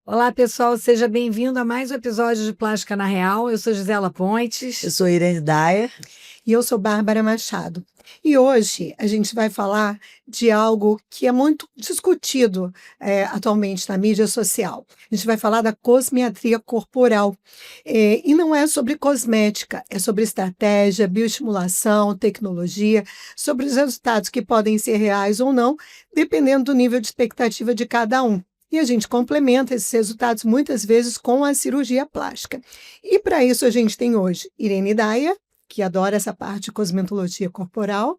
Olá, pessoal, seja bem-vindo a mais um episódio de Plástica na Real. Eu sou Gisela Pontes. Eu sou Irene Daia. E eu sou Bárbara Machado. E hoje a gente vai falar de algo que é muito discutido atualmente na mídia social. A gente vai falar da cosmiatria corporal. E não é sobre cosmética, é sobre estratégia, bioestimulação, tecnologia, sobre os resultados que podem ser reais ou não, dependendo do nível de expectativa de cada um. E a gente complementa esses resultados muitas vezes com a cirurgia plástica. E para isso a gente tem hoje Irene Daia, que adora essa parte de cosmetologia corporal.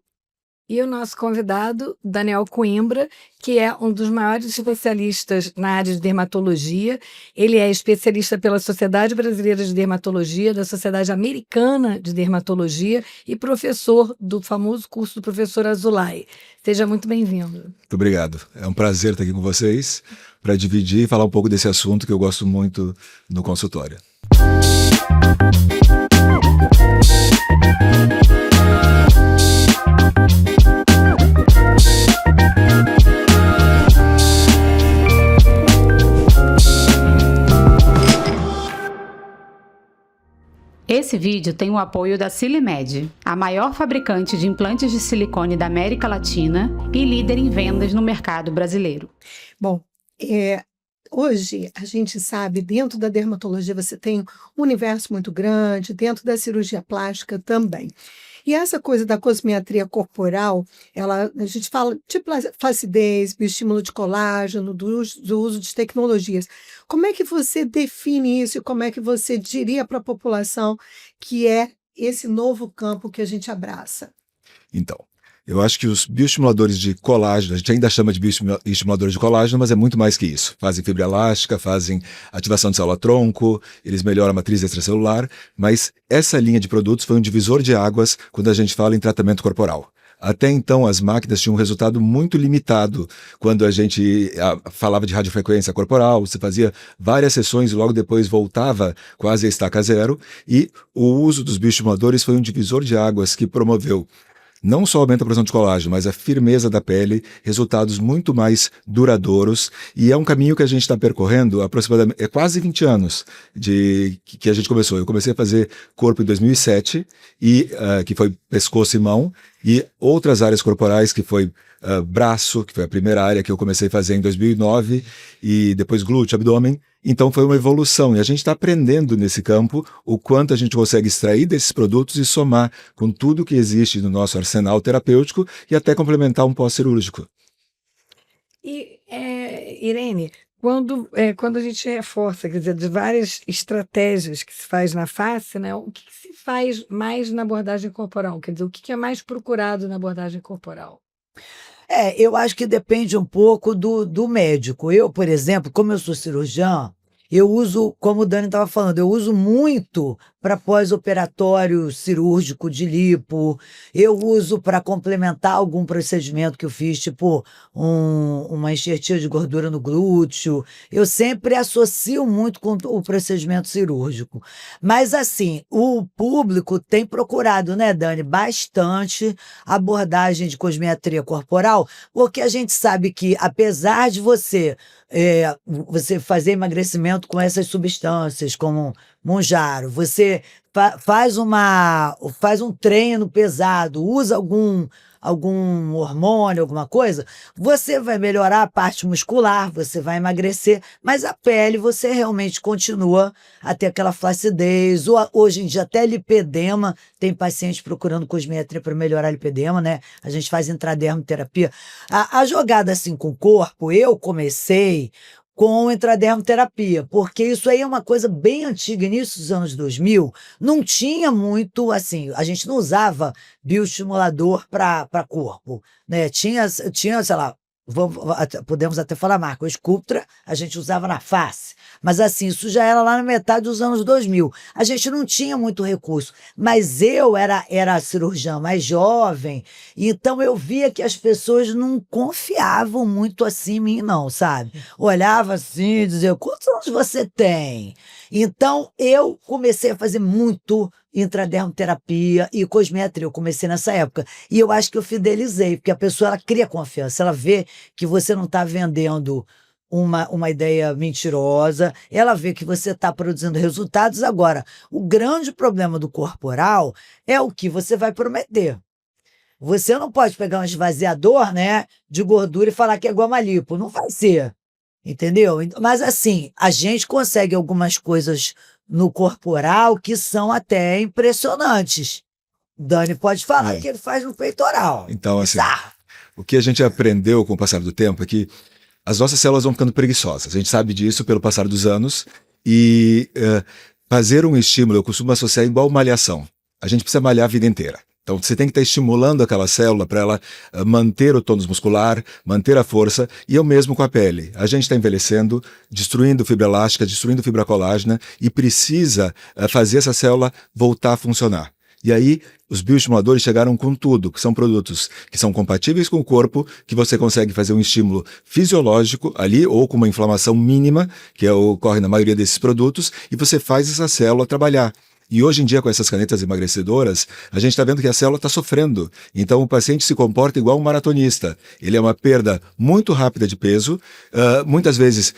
E o nosso convidado, Daniel Coimbra, que é um dos maiores especialistas na área de dermatologia. Ele é especialista pela Sociedade Brasileira de Dermatologia, da Sociedade Americana de Dermatologia e professor do famoso curso do professor Azulay. Seja muito bem-vindo. Muito obrigado. É um prazer estar aqui com vocês para dividir e falar um pouco desse assunto que eu gosto muito no consultório. Esse vídeo tem o apoio da Silimed, a maior fabricante de implantes de silicone da América Latina e líder em vendas no mercado brasileiro. Bom, hoje a gente sabe, dentro da dermatologia você tem um universo muito grande, dentro da cirurgia plástica também. E essa coisa da cosmiatria corporal, a gente fala de flacidez, bioestímulo de colágeno, do uso de tecnologias. Como é que você define isso e como é que você diria para a população que é esse novo campo que a gente abraça? Então, eu acho que os bioestimuladores de colágeno, a gente ainda chama de bioestimuladores de colágeno, mas é muito mais que isso. Fazem fibra elástica, fazem ativação de célula-tronco, eles melhoram a matriz extracelular, mas essa linha de produtos foi um divisor de águas quando a gente fala em tratamento corporal. Até então, as máquinas tinham um resultado muito limitado quando a gente falava de radiofrequência corporal, você fazia várias sessões e logo depois voltava quase a estaca zero, e o uso dos bioestimuladores foi um divisor de águas que promoveu não só aumenta a produção de colágeno, mas a firmeza da pele, resultados muito mais duradouros, e é um caminho que a gente está percorrendo aproximadamente, quase 20 anos que a gente começou. Eu comecei a fazer corpo em 2007, que foi pescoço e mão, e outras áreas corporais, que foi braço, que foi a primeira área que eu comecei a fazer em 2009, e depois glúteo, abdômen. Então foi uma evolução e a gente está aprendendo nesse campo o quanto a gente consegue extrair desses produtos e somar com tudo que existe no nosso arsenal terapêutico e até complementar um pós-cirúrgico. E, Irene, quando a gente reforça, quer dizer, de várias estratégias que se faz na face, né, o que se faz mais na abordagem corporal? Quer dizer, o que é mais procurado na abordagem corporal? Eu acho que depende um pouco do médico. Eu, por exemplo, como eu sou cirurgiã, eu uso, como o Dani estava falando, eu uso muito para pós-operatório cirúrgico de lipo, eu uso para complementar algum procedimento que eu fiz, tipo uma enxertia de gordura no glúteo. Eu sempre associo muito com o procedimento cirúrgico. Mas, assim, o público tem procurado, né, Dani, bastante abordagem de cosmetria corporal, porque a gente sabe que, apesar de você fazer emagrecimento com essas substâncias, como Mounjaro, você faz um treino pesado, usa algum hormônio, alguma coisa, você vai melhorar a parte muscular, você vai emagrecer, mas a pele você realmente continua a ter aquela flacidez, ou hoje em dia até lipedema, tem pacientes procurando cosmetria para melhorar lipedema, né? A gente faz intradermoterapia. A jogada assim com o corpo, eu comecei com intradermoterapia, porque isso aí é uma coisa bem antiga, início dos anos 2000, não tinha muito, assim, a gente não usava bioestimulador para corpo, né? Tinha, sei lá, podemos até falar marca, o Sculptra a gente usava na face, mas assim, isso já era lá na metade dos anos 2000. A gente não tinha muito recurso, mas eu era cirurgiã mais jovem, então eu via que as pessoas não confiavam muito assim em mim, não, sabe? Olhava assim e dizia, quantos anos você tem? Então eu comecei a fazer muito intradermoterapia e cosmetria, eu comecei nessa época. E eu acho que eu fidelizei, porque a pessoa ela cria confiança, ela vê que você não está vendendo uma ideia mentirosa, ela vê que você está produzindo resultados. Agora, o grande problema do corporal é o que você vai prometer. Você não pode pegar um esvaziador, né, de gordura e falar que é goma lipo. Não vai ser, entendeu? Mas assim, a gente consegue algumas coisas no corporal que são até impressionantes. Dani pode falar que ele faz no peitoral. Então, assim, Bizarro. o que a gente aprendeu com o passar do tempo é que as nossas células vão ficando preguiçosas. A gente sabe disso pelo passar dos anos. E fazer um estímulo, eu costumo associar igual malhação. A gente precisa malhar a vida inteira. Então, você tem que estar estimulando aquela célula para ela manter o tônus muscular, manter a força, e é o mesmo com a pele. A gente está envelhecendo, destruindo fibra elástica, destruindo fibra colágena, e precisa fazer essa célula voltar a funcionar. E aí, os bioestimuladores chegaram com tudo, que são produtos que são compatíveis com o corpo, que você consegue fazer um estímulo fisiológico ali, ou com uma inflamação mínima, que ocorre na maioria desses produtos, e você faz essa célula trabalhar. E hoje em dia, com essas canetas emagrecedoras, a gente está vendo que a célula está sofrendo. Então, o paciente se comporta igual um maratonista. Ele é uma perda muito rápida de peso. Muitas vezes,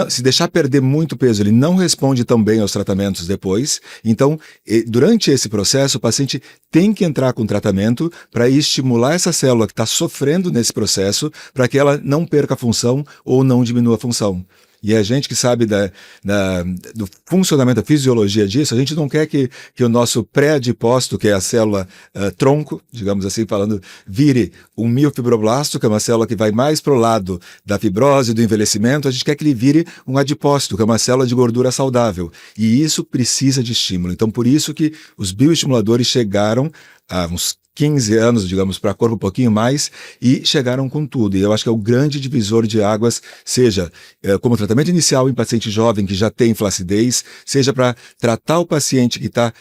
se deixar perder muito peso, ele não responde tão bem aos tratamentos depois. Então, durante esse processo, o paciente tem que entrar com tratamento para estimular essa célula que está sofrendo nesse processo, para que ela não perca a função ou não diminua a função. E a gente que sabe do funcionamento, da fisiologia disso, a gente não quer que o nosso pré-adipócito, que é a célula tronco, digamos assim, falando, vire um miofibroblasto, que é uma célula que vai mais para o lado da fibrose, do envelhecimento. A gente quer que ele vire um adipócito, que é uma célula de gordura saudável. E isso precisa de estímulo. Então, por isso que os bioestimuladores chegaram há uns 15 anos, digamos, para corpo um pouquinho mais, e chegaram com tudo. E eu acho que é o grande divisor de águas, seja como tratamento inicial em paciente jovem que já tem flacidez, seja para tratar o paciente que está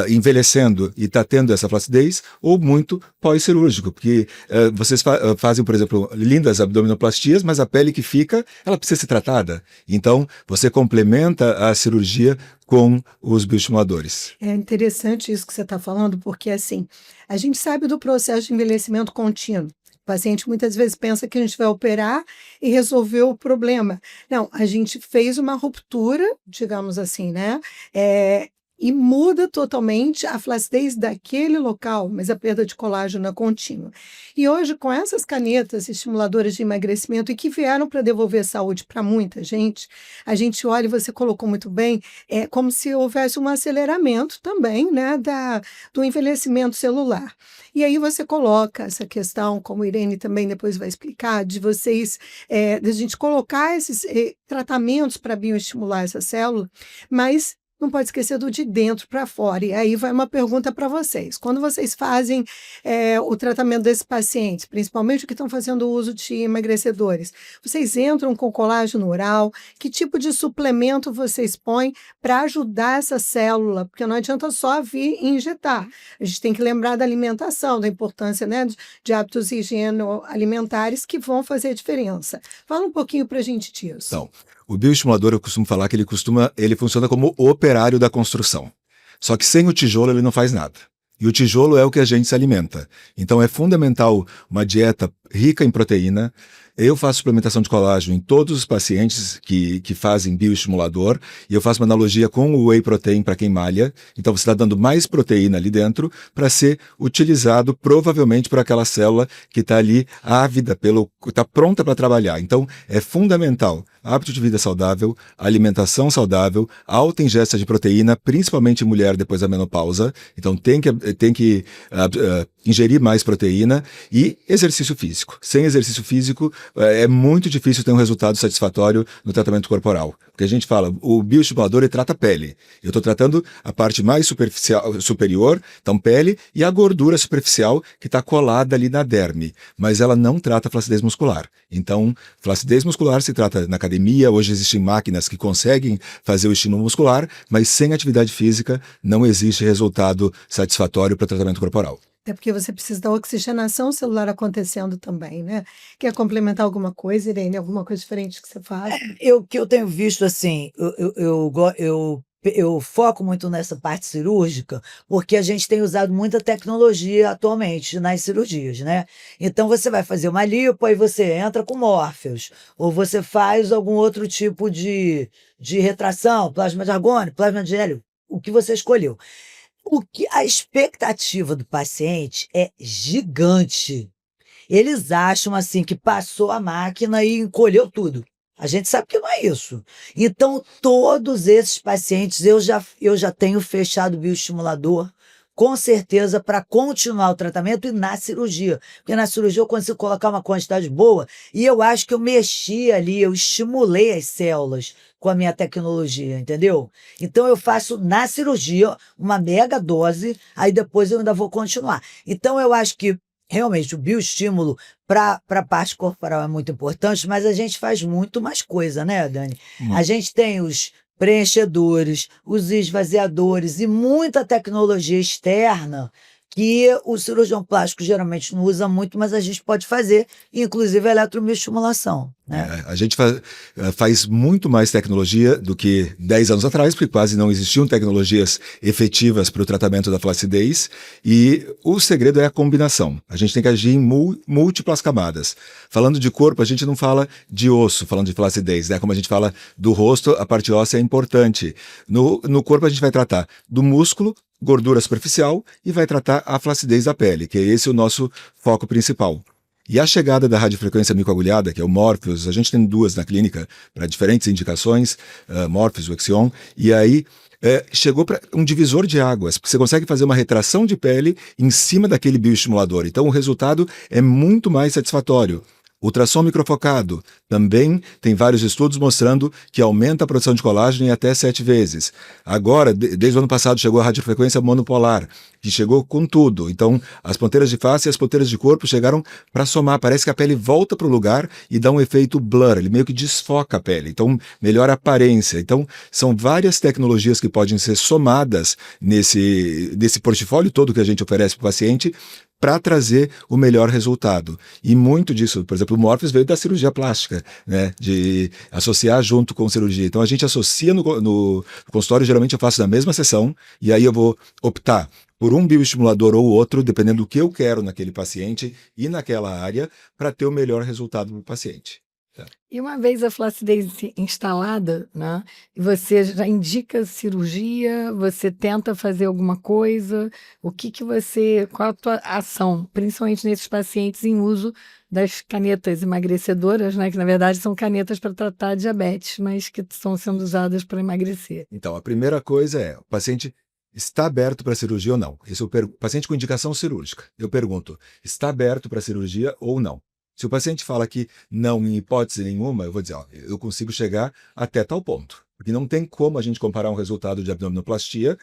envelhecendo e está tendo essa flacidez, ou muito pós-cirúrgico, porque vocês fazem, por exemplo, lindas abdominoplastias, mas a pele que fica, ela precisa ser tratada. Então, você complementa a cirurgia com os bioestimuladores. É interessante isso que você está falando, porque assim, a gente sabe do processo de envelhecimento contínuo. O paciente muitas vezes pensa que a gente vai operar e resolver o problema. Não, a gente fez uma ruptura, digamos assim, né? E muda totalmente a flacidez daquele local, mas a perda de colágeno é contínua. E hoje, com essas canetas estimuladoras de emagrecimento e que vieram para devolver saúde para muita gente, a gente olha, e você colocou muito bem, é como se houvesse um aceleramento também, né, do envelhecimento celular. E aí você coloca essa questão, como a Irene também depois vai explicar, de vocês, de a gente colocar esses tratamentos para bioestimular essa célula, mas não pode esquecer do de dentro para fora. E aí vai uma pergunta para vocês. Quando vocês fazem o tratamento desses pacientes, principalmente os que estão fazendo uso de emagrecedores, vocês entram com colágeno oral? Que tipo de suplemento vocês põem para ajudar essa célula? Porque não adianta só vir e injetar. A gente tem que lembrar da alimentação, da importância, né, de hábitos higieno-alimentares que vão fazer a diferença. Fala um pouquinho para a gente disso. Então, o bioestimulador, eu costumo falar que ele funciona como o operário da construção. Só que sem o tijolo ele não faz nada. E o tijolo é o que a gente se alimenta. Então é fundamental uma dieta rica em proteína. Eu faço suplementação de colágeno em todos os pacientes que fazem bioestimulador, e eu faço uma analogia com o whey protein para quem malha. Então você está dando mais proteína ali dentro para ser utilizado provavelmente por aquela célula que está ali ávida, está pronta para trabalhar. Então é fundamental hábito de vida saudável, alimentação saudável, alta ingesta de proteína, principalmente em mulher depois da menopausa. Então tem que ingerir mais proteína e exercício físico. Sem exercício físico é muito difícil ter um resultado satisfatório no tratamento corporal. Porque a gente fala, o bioestimulador ele trata a pele. Eu estou tratando a parte mais superior, então pele, e a gordura superficial que está colada ali na derme. Mas ela não trata a flacidez muscular. Então, flacidez muscular se trata na academia. Hoje existem máquinas que conseguem fazer o estímulo muscular, mas sem atividade física não existe resultado satisfatório para o tratamento corporal. Até porque você precisa da oxigenação celular acontecendo também, né? Quer complementar alguma coisa, Irene? Alguma coisa diferente que você faz? Que eu tenho visto, assim, eu eu foco muito nessa parte cirúrgica, porque a gente tem usado muita tecnologia atualmente nas cirurgias, né? Então você vai fazer uma lipo, aí você entra com Morpheus, ou você faz algum outro tipo de retração, plasma de argônio, plasma de hélio, o que você escolheu. O que a expectativa do paciente é gigante. Eles acham assim que passou a máquina e encolheu tudo. A gente sabe que não é isso. Então, todos esses pacientes eu já tenho fechado o bioestimulador, com certeza, para continuar o tratamento e na cirurgia. Porque na cirurgia eu consigo colocar uma quantidade boa e eu acho que eu mexi ali, eu estimulei as células com a minha tecnologia, entendeu? Então eu faço na cirurgia uma mega dose, aí depois eu ainda vou continuar. Então eu acho que realmente o bioestímulo para a parte corporal é muito importante, mas a gente faz muito mais coisa, né, Dani? A gente tem os preenchedores, os esvaziadores e muita tecnologia externa que o cirurgião plástico geralmente não usa muito, mas a gente pode fazer, inclusive a eletromioestimulação, né? A gente faz muito mais tecnologia do que 10 anos atrás, porque quase não existiam tecnologias efetivas para o tratamento da flacidez, e o segredo é a combinação. A gente tem que agir em múltiplas camadas. Falando de corpo, a gente não fala de osso, falando de flacidez, né? Como a gente fala do rosto, a parte óssea é importante. No corpo a gente vai tratar do músculo, gordura superficial, e vai tratar a flacidez da pele, que é esse o nosso foco principal. E a chegada da radiofrequência microagulhada, que é o Morpheus, a gente tem 2 na clínica para diferentes indicações, Morpheus, o Exion, e aí chegou para um divisor de águas, porque você consegue fazer uma retração de pele em cima daquele bioestimulador. Então o resultado é muito mais satisfatório. Ultrassom microfocado também tem vários estudos mostrando que aumenta a produção de colágeno em até 7 vezes. Agora, desde o ano passado, chegou a radiofrequência monopolar, que chegou com tudo. Então, as ponteiras de face e as ponteiras de corpo chegaram para somar. Parece que a pele volta para o lugar e dá um efeito blur, ele meio que desfoca a pele. Então, melhora a aparência. Então, são várias tecnologias que podem ser somadas nesse portfólio todo que a gente oferece para o paciente, para trazer o melhor resultado. E muito disso, por exemplo, o Morpheus veio da cirurgia plástica, né? De associar junto com cirurgia. Então a gente associa no consultório, geralmente eu faço na mesma sessão, e aí eu vou optar por um bioestimulador ou outro, dependendo do que eu quero naquele paciente e naquela área, para ter o melhor resultado para o paciente. E uma vez a flacidez instalada, né, e você já indica cirurgia, você tenta fazer alguma coisa, qual a tua ação, principalmente nesses pacientes em uso das canetas emagrecedoras, né, que na verdade são canetas para tratar diabetes, mas que estão sendo usadas para emagrecer. Então, a primeira coisa é, o paciente está aberto para cirurgia ou não? Esse é o paciente com indicação cirúrgica. Eu pergunto, está aberto para cirurgia ou não? Se o paciente fala que não, em hipótese nenhuma, eu vou dizer, ó, eu consigo chegar até tal ponto. Porque não tem como a gente comparar um resultado de abdominoplastia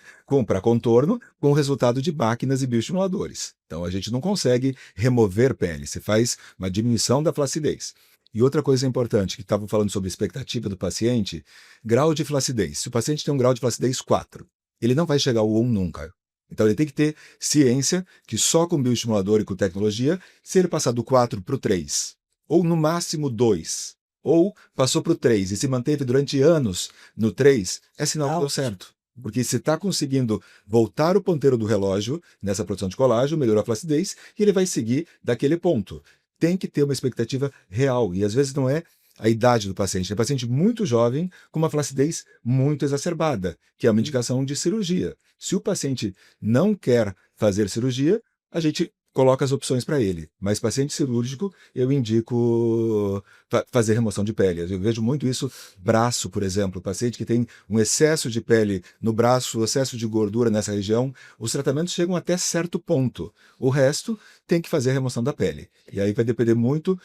para contorno com o resultado de máquinas e bioestimuladores. Então a gente não consegue remover pele, você faz uma diminuição da flacidez. E outra coisa importante, que estava falando sobre a expectativa do paciente, grau de flacidez. Se o paciente tem um grau de flacidez 4, ele não vai chegar ao 1 nunca. Então ele tem que ter ciência que só com bioestimulador e com tecnologia, se ele passar do 4 para o 3, ou no máximo 2, ou passou para o 3 e se manteve durante anos no 3, é sinal que deu certo. Porque você está conseguindo voltar o ponteiro do relógio nessa produção de colágeno, melhorou a flacidez, e ele vai seguir daquele ponto. Tem que ter uma expectativa real, e às vezes não é a idade do paciente. É um paciente muito jovem com uma flacidez muito exacerbada, que é uma indicação de cirurgia. Se o paciente não quer fazer cirurgia, a gente coloca as opções para ele. Mas paciente cirúrgico, eu indico fazer remoção de pele. Eu vejo muito isso, braço, por exemplo. Paciente que tem um excesso de pele no braço, excesso de gordura nessa região, os tratamentos chegam até certo ponto. O resto tem que fazer a remoção da pele. E aí vai depender muito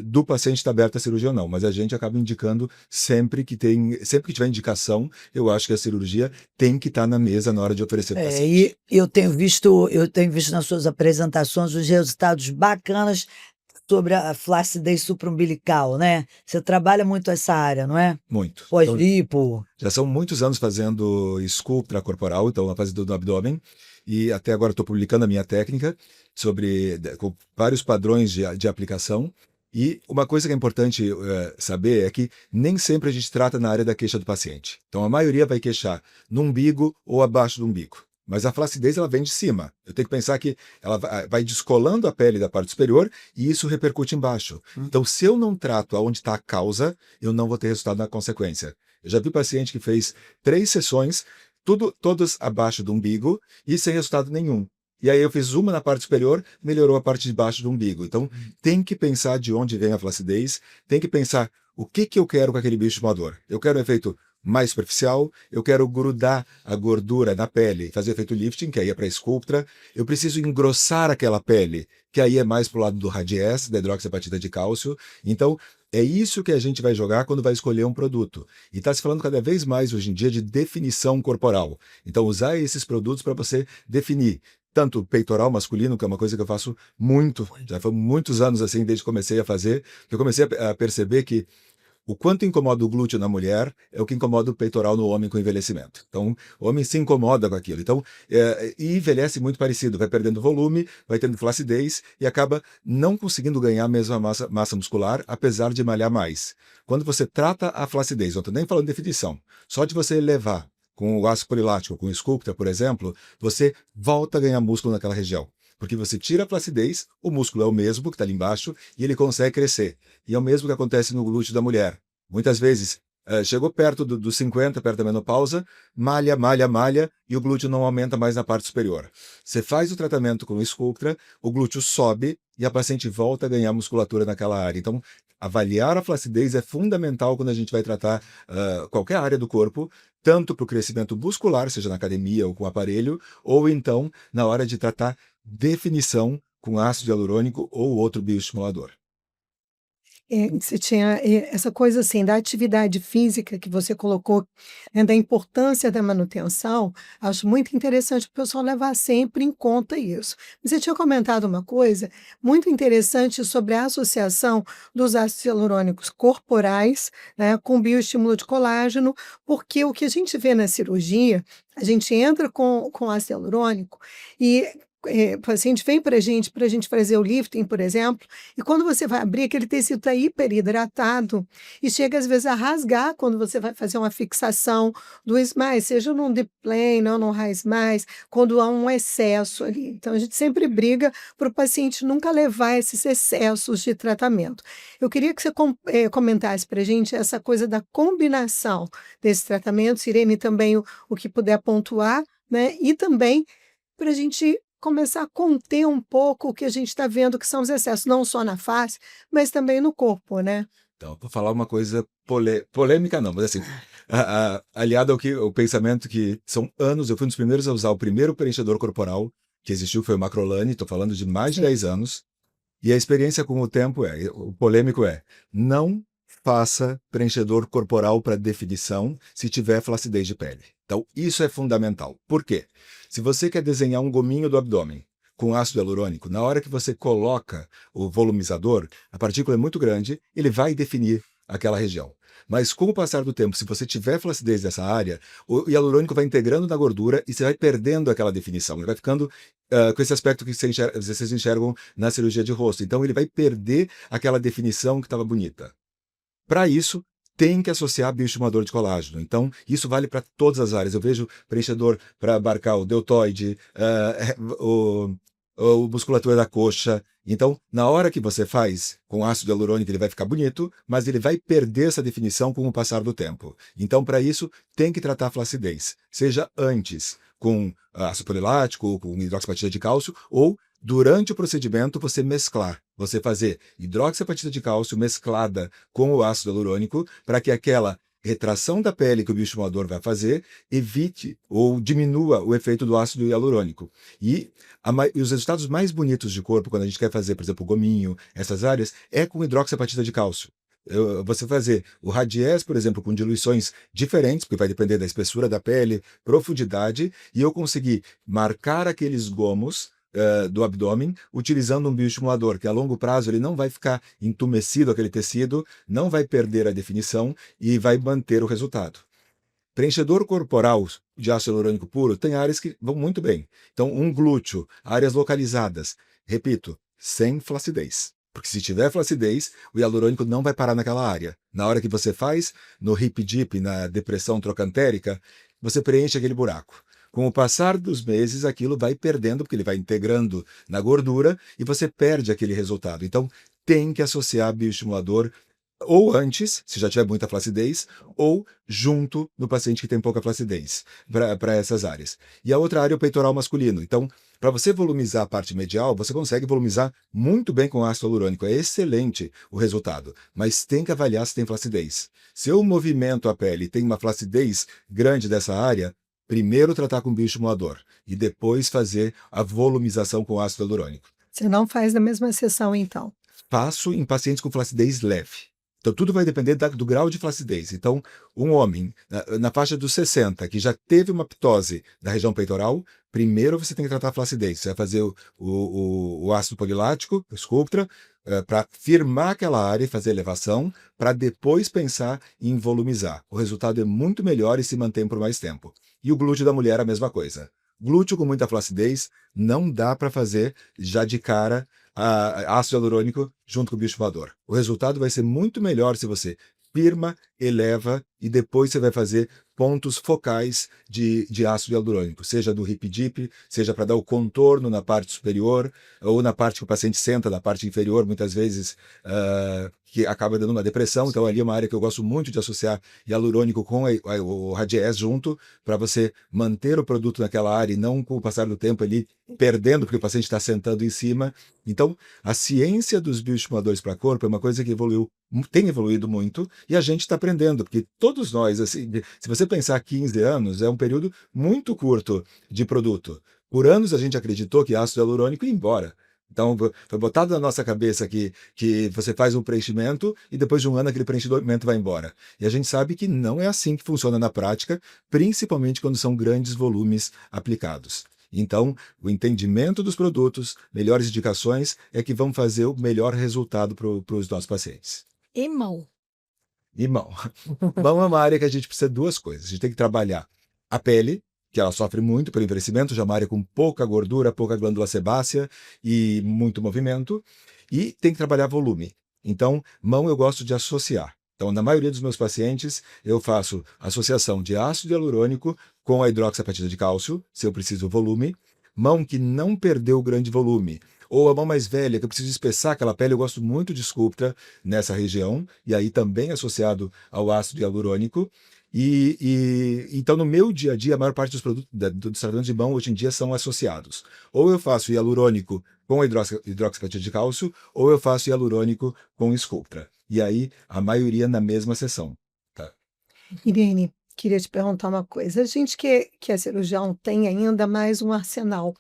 do paciente estar aberto à cirurgia ou não. Mas a gente acaba indicando sempre que tiver indicação, eu acho que a cirurgia tem que estar na mesa na hora de oferecer para o paciente. E eu tenho visto nas suas apresentações os resultados bacanas sobre a flacidez supraumbilical, né? Você trabalha muito essa área, não é? Muito. Pós-lipo. Já são muitos anos fazendo sculptura corporal, então a fase do abdômen, e até agora estou publicando a minha técnica com vários padrões de aplicação, E uma coisa que é importante saber é que nem sempre a gente trata na área da queixa do paciente. Então, a maioria vai queixar no umbigo ou abaixo do umbigo. Mas a flacidez ela vem de cima. Eu tenho que pensar que ela vai descolando a pele da parte superior e isso repercute embaixo. Então, se eu não trato aonde está a causa, eu não vou ter resultado na consequência. Eu já vi paciente que fez 3 sessões, todas abaixo do umbigo e sem resultado nenhum. E aí eu fiz uma na parte superior, melhorou a parte de baixo do umbigo. Então, tem que pensar de onde vem a flacidez, tem que pensar o que eu quero com aquele bioestimulador. Eu quero um efeito mais superficial, eu quero grudar a gordura na pele, fazer efeito lifting, que aí é para Sculptra. Eu preciso engrossar aquela pele, que aí é mais para o lado do Radiesse, da hidroxiapatita de cálcio. Então, é isso que a gente vai jogar quando vai escolher um produto. E está se falando cada vez mais hoje em dia de definição corporal. Então, usar esses produtos para você definir tanto peitoral masculino, que é uma coisa que eu faço muito, já foi muitos anos assim, desde que comecei a fazer, que eu comecei a perceber que o quanto incomoda o glúteo na mulher é o que incomoda o peitoral no homem com envelhecimento. Então, o homem se incomoda com aquilo. Então, e envelhece muito parecido, vai perdendo volume, vai tendo flacidez e acaba não conseguindo ganhar a mesma massa muscular, apesar de malhar mais. Quando você trata a flacidez, não estou nem falando de definição, só de você elevar com o ácido polilático, com o Sculptra, por exemplo, você volta a ganhar músculo naquela região. Porque você tira a flacidez, o músculo é o mesmo que está ali embaixo e ele consegue crescer. E é o mesmo que acontece no glúteo da mulher. Muitas vezes, chegou perto dos 50, perto da menopausa, malha e o glúteo não aumenta mais na parte superior. Você faz o tratamento com o Sculptra, o glúteo sobe e a paciente volta a ganhar musculatura naquela área. Então, avaliar a flacidez é fundamental quando a gente vai tratar qualquer área do corpo, tanto para o crescimento muscular, seja na academia ou com aparelho, ou então na hora de tratar definição com ácido hialurônico ou outro bioestimulador. Você tinha essa coisa assim da atividade física que você colocou, né, da importância da manutenção, acho muito interessante o pessoal levar sempre em conta isso. Você tinha comentado uma coisa muito interessante sobre a associação dos ácidos hialurônicos corporais, né, com bioestímulo de colágeno, porque o que a gente vê na cirurgia, a gente entra com ácido hialurônico e o paciente vem para a gente fazer o lifting, por exemplo, e quando você vai abrir, aquele tecido está hiperidratado e chega às vezes a rasgar quando você vai fazer uma fixação do SMILE, seja num deep plane ou num high SMILE, quando há um excesso ali. Então, a gente sempre briga para o paciente nunca levar esses excessos de tratamento. Eu queria que você comentasse para a gente essa coisa da combinação desses tratamentos, Irene também o que puder pontuar, né? E também para a gente começar a conter um pouco o que a gente está vendo que são os excessos, não só na face, mas também no corpo, né? Então, vou falar uma coisa polêmica não, mas assim, aliado ao pensamento que são anos, eu fui um dos primeiros a usar o primeiro preenchedor corporal que existiu, que foi o Macrolane, estou falando de mais de 10 anos, e a experiência com o tempo o polêmico não faça preenchedor corporal para definição se tiver flacidez de pele. Então, isso é fundamental. Por quê? Se você quer desenhar um gominho do abdômen com ácido hialurônico, na hora que você coloca o volumizador, a partícula é muito grande, ele vai definir aquela região. Mas com o passar do tempo, se você tiver flacidez dessa área, o hialurônico vai integrando na gordura e você vai perdendo aquela definição. Ele vai ficando com esse aspecto que vocês enxergam na cirurgia de rosto. Então, ele vai perder aquela definição que estava bonita. Para isso, tem que associar bioestimulador de colágeno. Então, isso vale para todas as áreas. Eu vejo preenchedor para abarcar o deltoide, o musculatura da coxa. Então, na hora que você faz com ácido hialurônico, ele vai ficar bonito, mas ele vai perder essa definição com o passar do tempo. Então, para isso, tem que tratar a flacidez. Seja antes com ácido polilático, com hidroxiapatita de cálcio, ou durante o procedimento você mesclar. Você fazer hidroxiapatita de cálcio mesclada com o ácido hialurônico para que aquela retração da pele que o bioestimulador vai fazer evite ou diminua o efeito do ácido hialurônico. E os resultados mais bonitos de corpo, quando a gente quer fazer, por exemplo, o gominho, essas áreas, é com hidroxiapatita de cálcio. Você fazer o Radiesse, por exemplo, com diluições diferentes, porque vai depender da espessura da pele, profundidade, e eu conseguir marcar aqueles gomos do abdômen, utilizando um bioestimulador, que a longo prazo ele não vai ficar entumecido aquele tecido, não vai perder a definição e vai manter o resultado. Preenchedor corporal de ácido hialurônico puro tem áreas que vão muito bem. Então, um glúteo, áreas localizadas, repito, sem flacidez. Porque se tiver flacidez, o hialurônico não vai parar naquela área. Na hora que você faz, no hip dip, na depressão trocantérica, você preenche aquele buraco. Com o passar dos meses, aquilo vai perdendo, porque ele vai integrando na gordura e você perde aquele resultado. Então, tem que associar bioestimulador ou antes, se já tiver muita flacidez, ou junto no paciente que tem pouca flacidez, para essas áreas. E a outra área é o peitoral masculino. Então, para você volumizar a parte medial, você consegue volumizar muito bem com ácido hialurônico. É excelente o resultado, mas tem que avaliar se tem flacidez. Se eu movimento a pele e tem uma flacidez grande dessa área, primeiro tratar com bioestimulador e depois fazer a volumização com ácido hialurônico. Você não faz na mesma sessão, então? Faço em pacientes com flacidez leve. Então, tudo vai depender do grau de flacidez. Então, um homem na faixa dos 60, que já teve uma ptose da região peitoral, primeiro você tem que tratar a flacidez. Você vai fazer o ácido polilático, o Sculptra, para firmar aquela área e fazer elevação, para depois pensar em volumizar. O resultado é muito melhor e se mantém por mais tempo. E o glúteo da mulher, a mesma coisa. Glúteo com muita flacidez, não dá para fazer já de cara ácido hialurônico junto com o bioestimulador. O resultado vai ser muito melhor se você firma, eleva e depois você vai fazer pontos focais de ácido hialurônico, seja do hip dip, seja para dar o contorno na parte superior ou na parte que o paciente senta, na parte inferior, muitas vezes que acaba dando uma depressão. Então ali é uma área que eu gosto muito de associar hialurônico com o Radiesse junto, para você manter o produto naquela área e não com o passar do tempo ali perdendo, porque o paciente está sentando em cima. Então, a ciência dos bioestimuladores para corpo é uma coisa que tem evoluído muito e a gente está aprendendo, porque todos nós, assim, se você pensar 15 anos, é um período muito curto de produto. Por anos a gente acreditou que ácido hialurônico ia embora. Então, foi botado na nossa cabeça que você faz um preenchimento e depois de um ano aquele preenchimento vai embora. E a gente sabe que não é assim que funciona na prática, principalmente quando são grandes volumes aplicados. Então, o entendimento dos produtos, melhores indicações, é que vão fazer o melhor resultado para os nossos pacientes. E mão? E mão. Mão é uma área que a gente precisa de duas coisas. A gente tem que trabalhar a pele, que ela sofre muito pelo envelhecimento, já é uma área com pouca gordura, pouca glândula sebácea e muito movimento. E tem que trabalhar volume. Então, mão eu gosto de associar. Então, na maioria dos meus pacientes, eu faço associação de ácido hialurônico com a hidroxiapatita de cálcio, se eu preciso volume. Mão que não perdeu grande volume. Ou a mão mais velha, que eu preciso espessar aquela pele, eu gosto muito de Sculptra nessa região, e aí também associado ao ácido hialurônico. Então, no meu dia a dia, a maior parte dos produtos dos tratamentos de mão hoje em dia são associados. Ou eu faço hialurônico com hidroxiapatita de cálcio, ou eu faço hialurônico com Sculptra. E aí, a maioria na mesma sessão. Tá? Irene, queria te perguntar uma coisa. A gente que é cirurgião tem ainda mais um arsenal,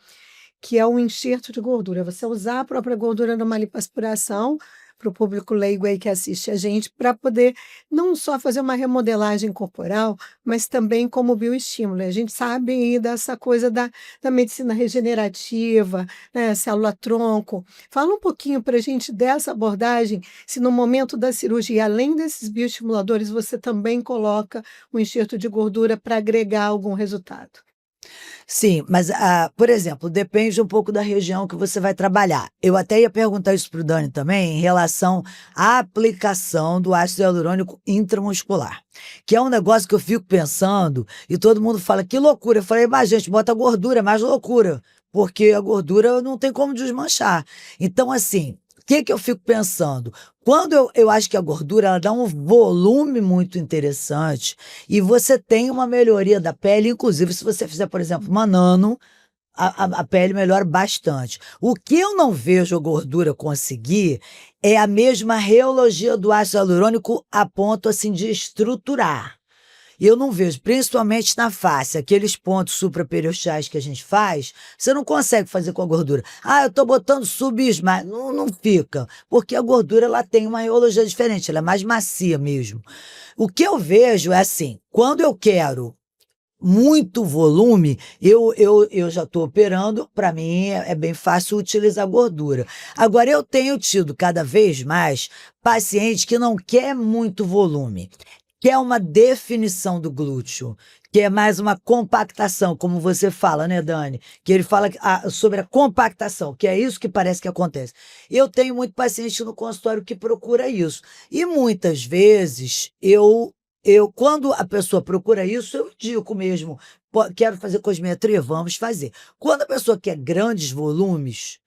que é o enxerto de gordura. Você usar a própria gordura numa lipoaspiração, para o público leigo aí que assiste a gente, para poder não só fazer uma remodelagem corporal, mas também como bioestímulo. A gente sabe aí dessa coisa da medicina regenerativa, né, célula-tronco. Fala um pouquinho para a gente dessa abordagem, se no momento da cirurgia, além desses bioestimuladores, você também coloca o enxerto de gordura para agregar algum resultado. Sim, mas, por exemplo, depende um pouco da região que você vai trabalhar. Eu até ia perguntar isso para o Dani também, em relação à aplicação do ácido hialurônico intramuscular, que é um negócio que eu fico pensando e todo mundo fala, que loucura. Eu falei, mas gente, bota gordura, é mais loucura, porque a gordura não tem como desmanchar. Então, assim, o que eu fico pensando? Quando eu acho que a gordura ela dá um volume muito interessante e você tem uma melhoria da pele, inclusive se você fizer, por exemplo, uma nano, a pele melhora bastante. O que eu não vejo a gordura conseguir é a mesma reologia do ácido hialurônico a ponto assim de estruturar. Eu não vejo, principalmente na face, aqueles pontos supraperiosteais que a gente faz, você não consegue fazer com a gordura. Eu estou botando subisma, não fica, porque a gordura ela tem uma reologia diferente, ela é mais macia mesmo. O que eu vejo é assim, quando eu quero muito volume, eu já estou operando, para mim é bem fácil utilizar gordura. Agora, eu tenho tido cada vez mais paciente que não quer muito volume. que é uma definição do glúteo, que é mais uma compactação, como você fala, né, Dani? Que ele fala sobre a compactação, que é isso que parece que acontece. Eu tenho muito paciente no consultório que procura isso. E muitas vezes quando a pessoa procura isso, eu digo mesmo, quero fazer cosmetria? Vamos fazer. Quando a pessoa quer grandes volumes,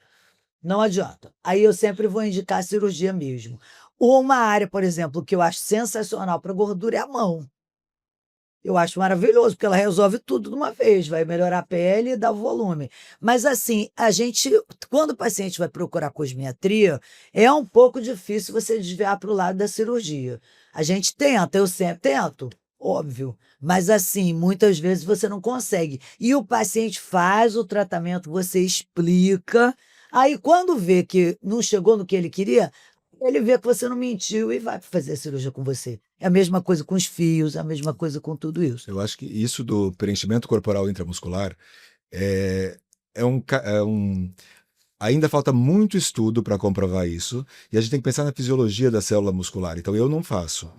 não adianta. Aí eu sempre vou indicar a cirurgia mesmo. Uma área, por exemplo, que eu acho sensacional para gordura é a mão. Eu acho maravilhoso, porque ela resolve tudo de uma vez, vai melhorar a pele e dar volume. Mas assim, quando o paciente vai procurar cosmetria, é um pouco difícil você desviar para o lado da cirurgia. A gente tenta, eu sempre tento, óbvio. Mas assim, muitas vezes você não consegue. E o paciente faz o tratamento, você explica. Aí, quando vê que não chegou no que ele queria, ele vê que você não mentiu e vai fazer a cirurgia com você. É a mesma coisa com os fios, é a mesma coisa com tudo isso. Eu acho que isso do preenchimento corporal intramuscular é, ainda falta muito estudo para comprovar isso, e a gente tem que pensar na fisiologia da célula muscular. Então, eu não faço.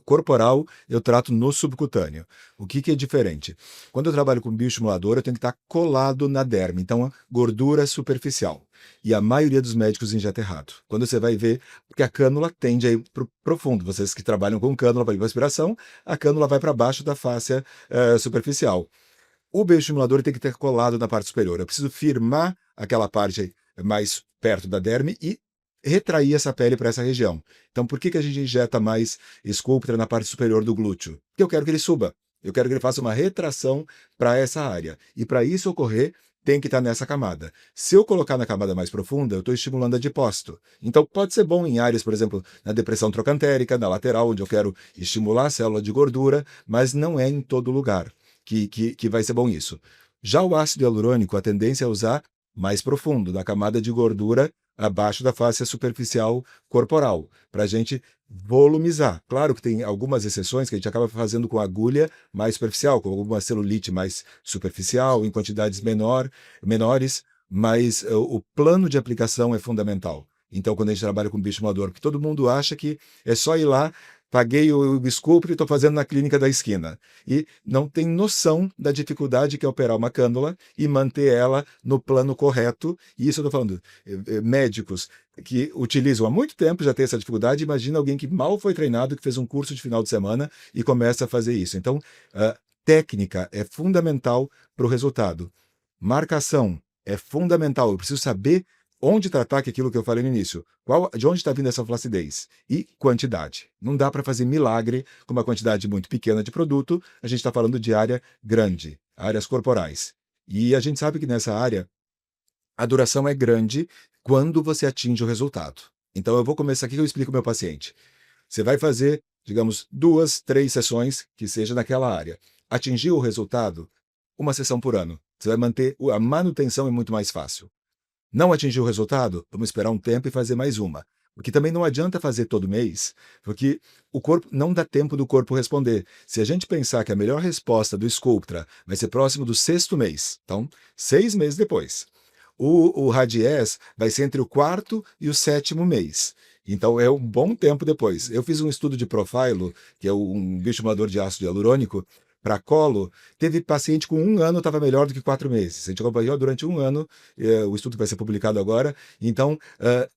Corporal, eu trato no subcutâneo. O que é diferente? Quando eu trabalho com bioestimulador, eu tenho que estar colado na derme. Então, gordura superficial. E a maioria dos médicos injeta errado. Quando você vai ver, porque a cânula tende a ir para o profundo. Vocês que trabalham com cânula para aspiração, a cânula vai para baixo da fáscia superficial. O bioestimulador tem que ter colado na parte superior. Eu preciso firmar aquela parte mais perto da derme e retrair essa pele para essa região. Então, por que a gente injeta mais Sculptra na parte superior do glúteo? Porque eu quero que ele suba. Eu quero que ele faça uma retração para essa área. E para isso ocorrer, tem que estar nessa camada. Se eu colocar na camada mais profunda, eu estou estimulando a adipócito. Então, pode ser bom em áreas, por exemplo, na depressão trocantérica, na lateral, onde eu quero estimular a célula de gordura, mas não é em todo lugar que vai ser bom isso. Já o ácido hialurônico, a tendência é usar mais profundo, na camada de gordura abaixo da face superficial corporal, para a gente volumizar. Claro que tem algumas exceções que a gente acaba fazendo com agulha mais superficial, com alguma celulite mais superficial, em quantidades menores, mas o plano de aplicação é fundamental. Então, quando a gente trabalha com bioestimulador, porque todo mundo acha que é só ir lá, paguei o Sculptra e estou fazendo na clínica da esquina. E não tem noção da dificuldade que é operar uma cânula e manter ela no plano correto. E isso eu estou falando, médicos que utilizam há muito tempo, já tem essa dificuldade. Imagina alguém que mal foi treinado, que fez um curso de final de semana e começa a fazer isso. Então, técnica é fundamental para o resultado. Marcação é fundamental. Eu preciso saber onde tratar aquilo que eu falei no início. De onde está vindo essa flacidez? E quantidade. Não dá para fazer milagre com uma quantidade muito pequena de produto. A gente está falando de área grande, áreas corporais. E a gente sabe que nessa área a duração é grande quando você atinge o resultado. Então eu vou começar aqui que eu explico ao meu paciente. Você vai fazer, digamos, 2, 3 sessões que seja naquela área. Atingir o resultado, uma sessão por ano. Você vai manter, a manutenção é muito mais fácil. Não atingiu o resultado? Vamos esperar um tempo e fazer mais uma. Porque também não adianta fazer todo mês, porque o corpo não dá tempo do corpo responder. Se a gente pensar que a melhor resposta do Sculptra vai ser próximo do 6º mês, então 6 meses depois. O Radies vai ser entre o 4º e o 7º mês. Então é um bom tempo depois. Eu fiz um estudo de Profilo, que é um bioestimulador de ácido hialurônico, para colo, teve paciente com 1 ano estava melhor do que 4 meses. A gente acompanhou durante 1 ano, o estudo vai ser publicado agora. Então,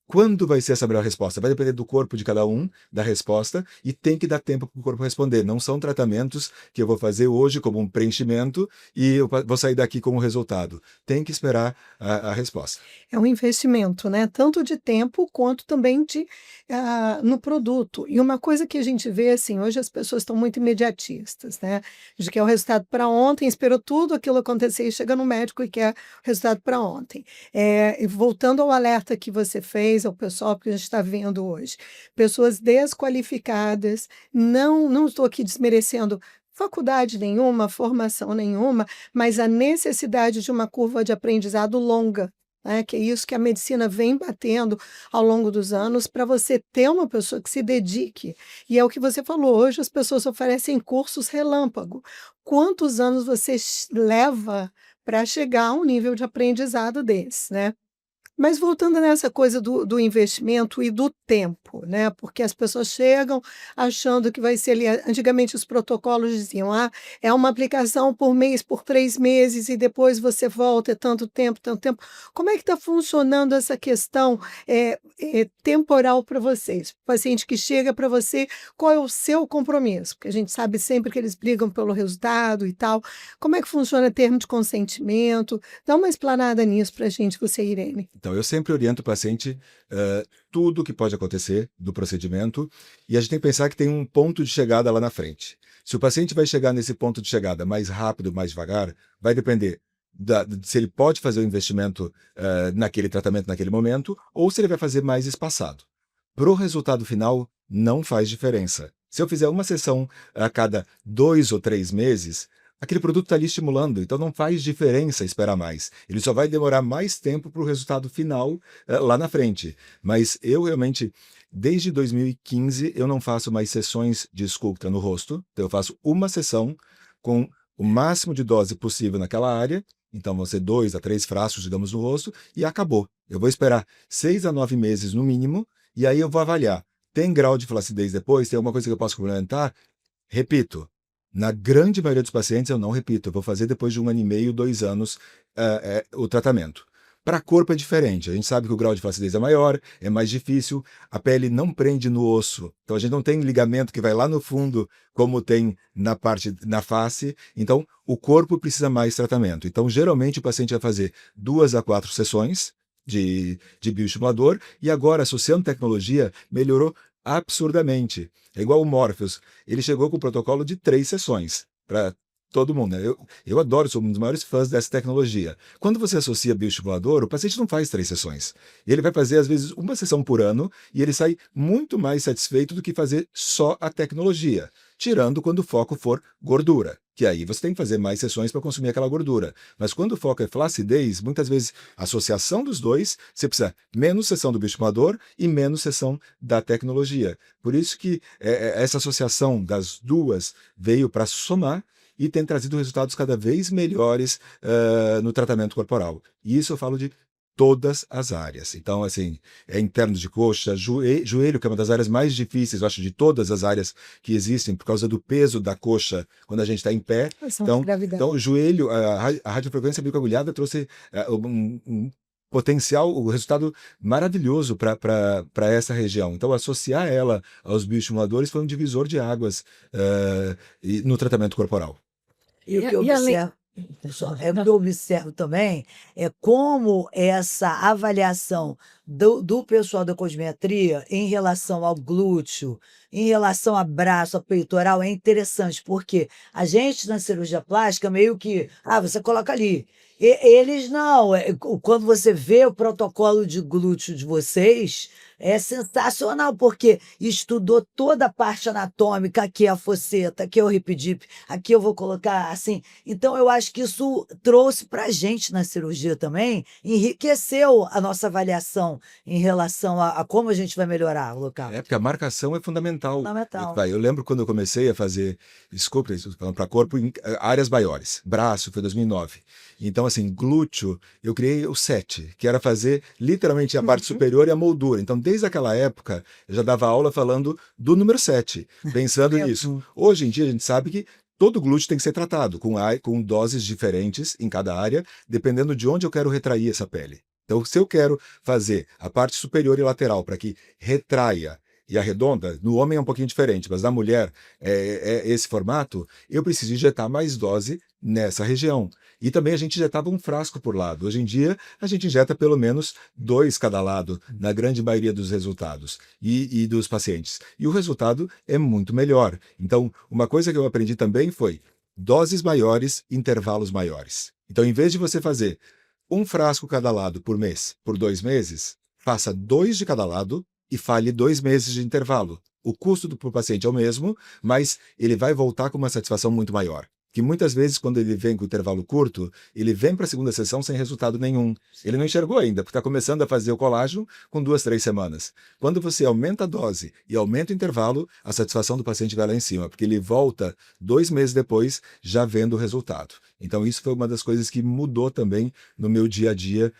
quando vai ser essa melhor resposta? Vai depender do corpo de cada um, da resposta, e tem que dar tempo para o corpo responder. Não são tratamentos que eu vou fazer hoje como um preenchimento e eu vou sair daqui como resultado. Tem que esperar a resposta. É um investimento, né? Tanto de tempo quanto também no produto. E uma coisa que a gente vê, assim, hoje as pessoas estão muito imediatistas, né? A gente quer o resultado para ontem, esperou tudo aquilo acontecer e chega no médico e quer o resultado para ontem. E voltando ao alerta que você fez ao pessoal, que a gente está vendo hoje, pessoas desqualificadas, não estou aqui desmerecendo faculdade nenhuma, formação nenhuma, mas a necessidade de uma curva de aprendizado longa. Que é isso que a medicina vem batendo ao longo dos anos para você ter uma pessoa que se dedique. E é o que você falou, hoje as pessoas oferecem cursos relâmpago. Quantos anos você leva para chegar a um nível de aprendizado desse, né? Mas voltando nessa coisa do investimento e do tempo, né, porque as pessoas chegam achando que vai ser ali antigamente os protocolos diziam: "Ah, é uma aplicação por mês, por 3 meses e depois você volta, é tanto tempo, tanto tempo". Como é que está funcionando essa questão, temporal para vocês? O paciente que chega para você, qual é o seu compromisso? Porque a gente sabe sempre que eles brigam pelo resultado e tal. Como é que funciona termo de consentimento? Dá uma explanada nisso para a gente, você e Irene. Então, eu sempre oriento o paciente tudo o que pode acontecer do procedimento e a gente tem que pensar que tem um ponto de chegada lá na frente. Se o paciente vai chegar nesse ponto de chegada mais rápido, mais devagar, vai depender se ele pode fazer o investimento naquele tratamento, naquele momento, ou se ele vai fazer mais espaçado. Para o resultado final, não faz diferença. Se eu fizer uma sessão a cada 2 ou 3 meses, aquele produto está ali estimulando, então não faz diferença esperar mais. Ele só vai demorar mais tempo para o resultado final lá na frente. Mas eu realmente, desde 2015, eu não faço mais sessões de Sculptra no rosto. Então eu faço uma sessão com o máximo de dose possível naquela área. Então vão ser 2 a 3 frascos, digamos, no rosto, e acabou. Eu vou esperar 6 a 9 meses no mínimo, e aí eu vou avaliar. Tem grau de flacidez depois? Tem alguma coisa que eu posso complementar? Repito, na grande maioria dos pacientes eu não repito. Eu vou fazer depois de 1 ano e meio, 2 anos, o tratamento. Para corpo é diferente. A gente sabe que o grau de flacidez é maior, é mais difícil, a pele não prende no osso. Então a gente não tem ligamento que vai lá no fundo, como tem na face. Então o corpo precisa mais tratamento. Então geralmente o paciente vai fazer 2 a 4 sessões de bioestimulador, e agora, associando tecnologia, melhorou absurdamente. É igual o Morpheus. Ele chegou com o protocolo de 3 sessões para todo mundo, né? Eu adoro, sou um dos maiores fãs dessa tecnologia. Quando você associa bioestimulador, o paciente não faz 3 sessões. Ele vai fazer, às vezes, uma sessão por ano e ele sai muito mais satisfeito do que fazer só a tecnologia, tirando quando o foco for gordura, que aí você tem que fazer mais sessões para consumir aquela gordura. Mas quando o foco é flacidez, muitas vezes a associação dos dois, você precisa menos sessão do bioestimulador e menos sessão da tecnologia. Por isso que essa associação das duas veio para somar e tem trazido resultados cada vez melhores no tratamento corporal. E isso eu falo de todas as áreas. Então, assim, interno de coxa, joelho, que é uma das áreas mais difíceis, eu acho, de todas as áreas que existem, por causa do peso da coxa quando a gente está em pé. Então, o joelho, a radiofrequência biocoagulhada trouxe um potencial, um resultado maravilhoso para essa região. Então, associar ela aos bioestimuladores foi um divisor de águas no tratamento corporal. E o que eu observo, pessoal, o que eu observo também é como essa avaliação do pessoal da cosmetria em relação ao glúteo, em relação a braço, a peitoral, é interessante, porque a gente na cirurgia plástica meio que, você coloca ali. Eles não, quando você vê o protocolo de glúteo de vocês, é sensacional, porque estudou toda a parte anatômica, aqui é a fosseta, aqui é o hip dip, aqui eu vou colocar assim. Então, eu acho que isso trouxe para a gente na cirurgia também, enriqueceu a nossa avaliação em relação a como a gente vai melhorar o local. Porque a marcação é fundamental. Fundamental. Eu lembro quando eu comecei a fazer Sculptra, para corpo, em áreas maiores. Braço, foi 2009. Então, assim, glúteo, eu criei o 7, que era fazer literalmente a parte superior e a moldura. Então, desde aquela época, eu já dava aula falando do número 7, pensando nisso. Hoje em dia, a gente sabe que todo glúteo tem que ser tratado com doses diferentes em cada área, dependendo de onde eu quero retrair essa pele. Então, se eu quero fazer a parte superior e lateral para que retraia e arredonda, no homem é um pouquinho diferente, mas na mulher é esse formato, eu preciso injetar mais dose nessa região. E também a gente injetava um frasco por lado. Hoje em dia, a gente injeta pelo menos 2 cada lado, na grande maioria dos resultados e dos pacientes. E o resultado é muito melhor. Então, uma coisa que eu aprendi também foi doses maiores, intervalos maiores. Então, em vez de você fazer um frasco cada lado por mês, por 2 meses, faça 2 de cada lado e fale 2 meses de intervalo. O custo para o paciente é o mesmo, mas ele vai voltar com uma satisfação muito maior. que muitas vezes, quando ele vem com intervalo curto, ele vem para a segunda sessão sem resultado nenhum. Ele não enxergou ainda, porque está começando a fazer o colágeno com 2, 3 semanas. Quando você aumenta a dose e aumenta o intervalo, a satisfação do paciente vai lá em cima, porque ele volta 2 meses depois já vendo o resultado. Então, isso foi uma das coisas que mudou também no meu dia a dia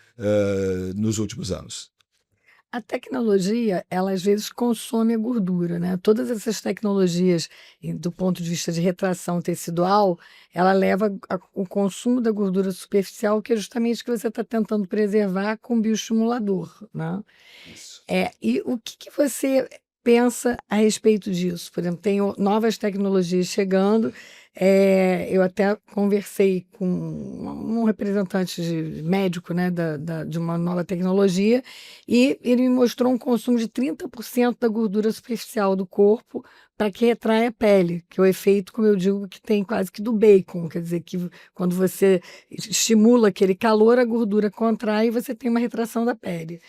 nos últimos anos. A tecnologia, ela às vezes consome a gordura, né? Todas essas tecnologias, do ponto de vista de retração tecidual, ela leva o consumo da gordura superficial, que é justamente o que você está tentando preservar com o bioestimulador, né? Isso. E o que você pensa a respeito disso? Por exemplo, tem novas tecnologias chegando. Eu até conversei com um representante médico, né, de uma nova tecnologia, e ele me mostrou um consumo de 30% da gordura superficial do corpo para que retrai a pele, que é o efeito, como eu digo, que tem quase que do bacon. Quer dizer, que quando você estimula aquele calor, a gordura contrai e você tem uma retração da pele.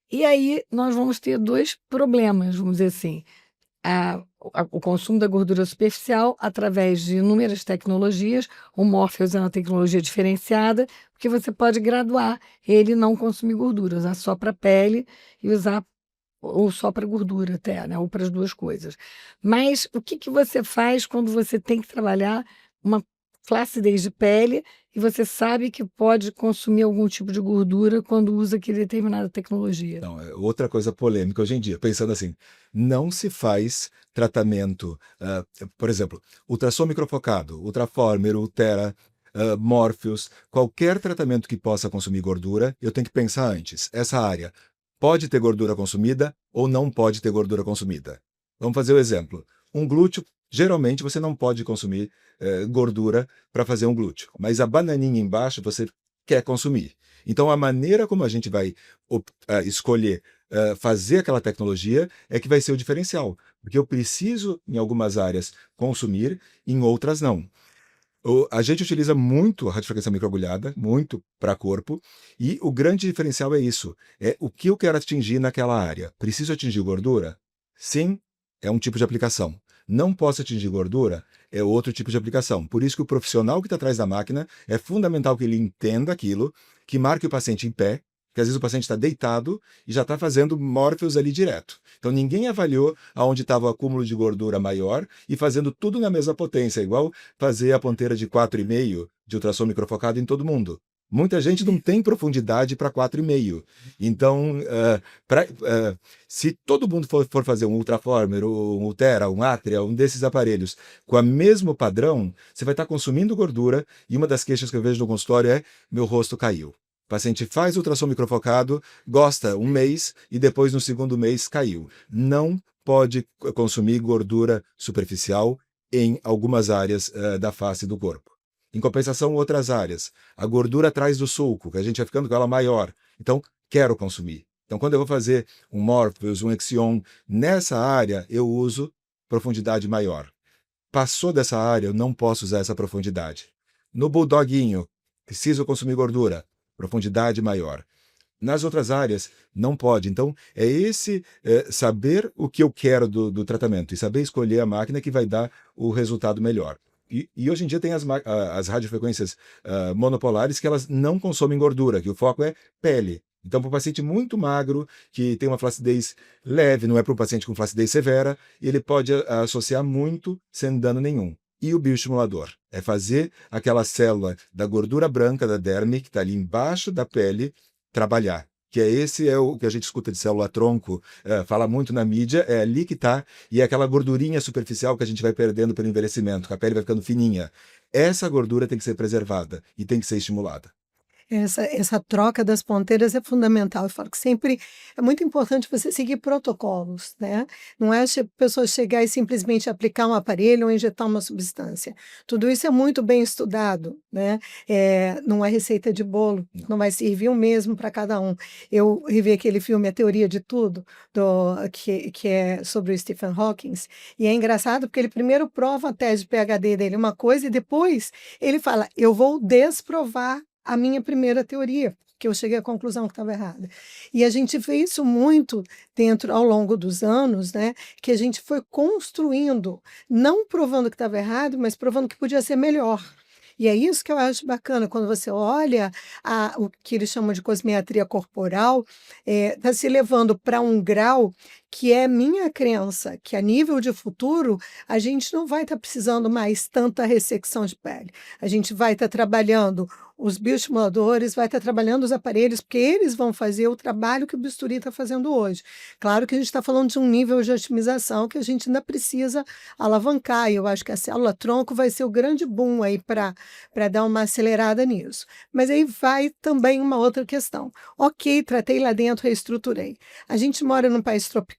E aí nós vamos ter 2 problemas, vamos dizer assim. O consumo da gordura superficial através de inúmeras tecnologias. O Morpheus é uma tecnologia diferenciada, porque você pode graduar ele não consumir gordura, usar só para pele e usar ou só para gordura até, né? Ou para as 2 coisas. Mas o que você faz quando você tem que trabalhar uma flacidez de pele e você sabe que pode consumir algum tipo de gordura quando usa aquela determinada tecnologia? Então, outra coisa polêmica hoje em dia, pensando assim, não se faz tratamento, por exemplo, ultrassom microfocado, Ultraformer, Ultera, Morpheus, qualquer tratamento que possa consumir gordura, eu tenho que pensar antes, essa área pode ter gordura consumida ou não pode ter gordura consumida. Vamos fazer o exemplo. Um glúteo, geralmente você não pode consumir gordura para fazer um glúteo, mas a bananinha embaixo você quer consumir. Então, a maneira como a gente vai escolher fazer aquela tecnologia é que vai ser o diferencial, porque eu preciso, em algumas áreas, consumir, em outras não. A gente utiliza muito a radiofrequência microagulhada, muito para corpo, e o grande diferencial é isso, é o que eu quero atingir naquela área. Preciso atingir gordura? Sim, é um tipo de aplicação. Não posso atingir gordura? É outro tipo de aplicação. Por isso que o profissional que está atrás da máquina é fundamental que ele entenda aquilo, que marque o paciente em pé, que às vezes o paciente está deitado e já está fazendo Morpheus ali direto. Então ninguém avaliou aonde estava o acúmulo de gordura maior e fazendo tudo na mesma potência, igual fazer a ponteira de 4,5 de ultrassom microfocado em todo mundo. Muita gente não tem profundidade para 4,5. Então, se todo mundo for fazer um Ultraformer, um Ultera, um Atria, um desses aparelhos com o mesmo padrão, você vai estar consumindo gordura, e uma das queixas que eu vejo no consultório é: meu rosto caiu. O paciente faz ultrassom microfocado, gosta um mês e depois no segundo mês caiu. Não pode consumir gordura superficial em algumas áreas da face do corpo. Em compensação, outras áreas. A gordura atrás do sulco, que a gente vai ficando com ela maior. Então, quero consumir. Então, quando eu vou fazer um Morpheus, um Exion, nessa área eu uso profundidade maior. Passou dessa área, eu não posso usar essa profundidade. No Bulldoguinho, preciso consumir gordura, profundidade maior. Nas outras áreas, não pode. Então, é saber o que eu quero do tratamento e saber escolher a máquina que vai dar o resultado melhor. E hoje em dia tem as radiofrequências monopolares que elas não consomem gordura, que o foco é pele. Então, para um paciente muito magro, que tem uma flacidez leve, não é para um paciente com flacidez severa, ele pode associar muito sem dano nenhum. E o bioestimulador é fazer aquela célula da gordura branca da derme, que está ali embaixo da pele, trabalhar. Que esse é o que a gente escuta de célula-tronco, fala muito na mídia, é ali que está, e é aquela gordurinha superficial que a gente vai perdendo pelo envelhecimento, que a pele vai ficando fininha. Essa gordura tem que ser preservada e tem que ser estimulada. Essa troca das ponteiras é fundamental. Eu falo que sempre é muito importante você seguir protocolos, né? Não é a pessoa chegar e simplesmente aplicar um aparelho ou injetar uma substância. Tudo isso é muito bem estudado, né? Não é receita de bolo, não vai servir o mesmo para cada um. Eu revi aquele filme A Teoria de Tudo, que é sobre o Stephen Hawking, e é engraçado porque ele primeiro prova a tese de PhD dele uma coisa e depois ele fala: eu vou desprovar a minha primeira teoria. que eu cheguei à conclusão que estava errada. E a gente vê isso muito dentro, ao longo dos anos, né? Que a gente foi construindo, não provando que estava errado, mas provando que podia ser melhor. E é isso que eu acho bacana, quando você olha o que eles chamam de cosmetria corporal, está se levando para um grau que é minha crença, que a nível de futuro, a gente não vai estar precisando mais tanta ressecção de pele. A gente vai estar trabalhando os bioestimuladores, vai estar trabalhando os aparelhos, porque eles vão fazer o trabalho que o bisturi está fazendo hoje. Claro que a gente está falando de um nível de otimização que a gente ainda precisa alavancar, e eu acho que a célula-tronco vai ser o grande boom aí para dar uma acelerada nisso. Mas aí vai também uma outra questão. Ok, tratei lá dentro, reestruturei. A gente mora num país tropical,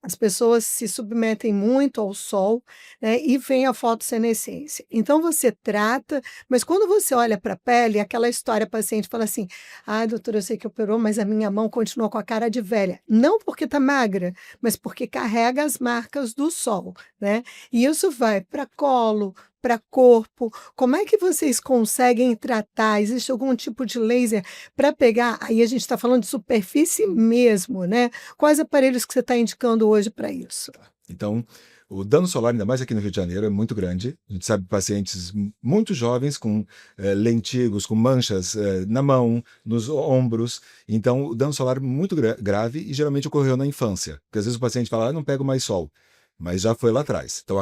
as pessoas se submetem muito ao sol, né, e vem a fotossenescência. Então você trata, mas quando você olha para a pele, aquela história, a paciente fala assim: ah, doutora, eu sei que operou, mas a minha mão continua com a cara de velha. Não porque está magra, mas porque carrega as marcas do sol, né? E isso vai para colo, para corpo. Como é que vocês conseguem tratar? Existe algum tipo de laser para pegar? Aí a gente está falando de superfície mesmo, né? Quais aparelhos que você está indicando hoje para isso? Então, o dano solar, ainda mais aqui no Rio de Janeiro, é muito grande. A gente sabe pacientes muito jovens com lentigos, com manchas na mão, nos ombros. Então, o dano solar é muito grave e geralmente ocorreu na infância. Porque às vezes o paciente fala, não pego mais sol, mas já foi lá atrás. Então,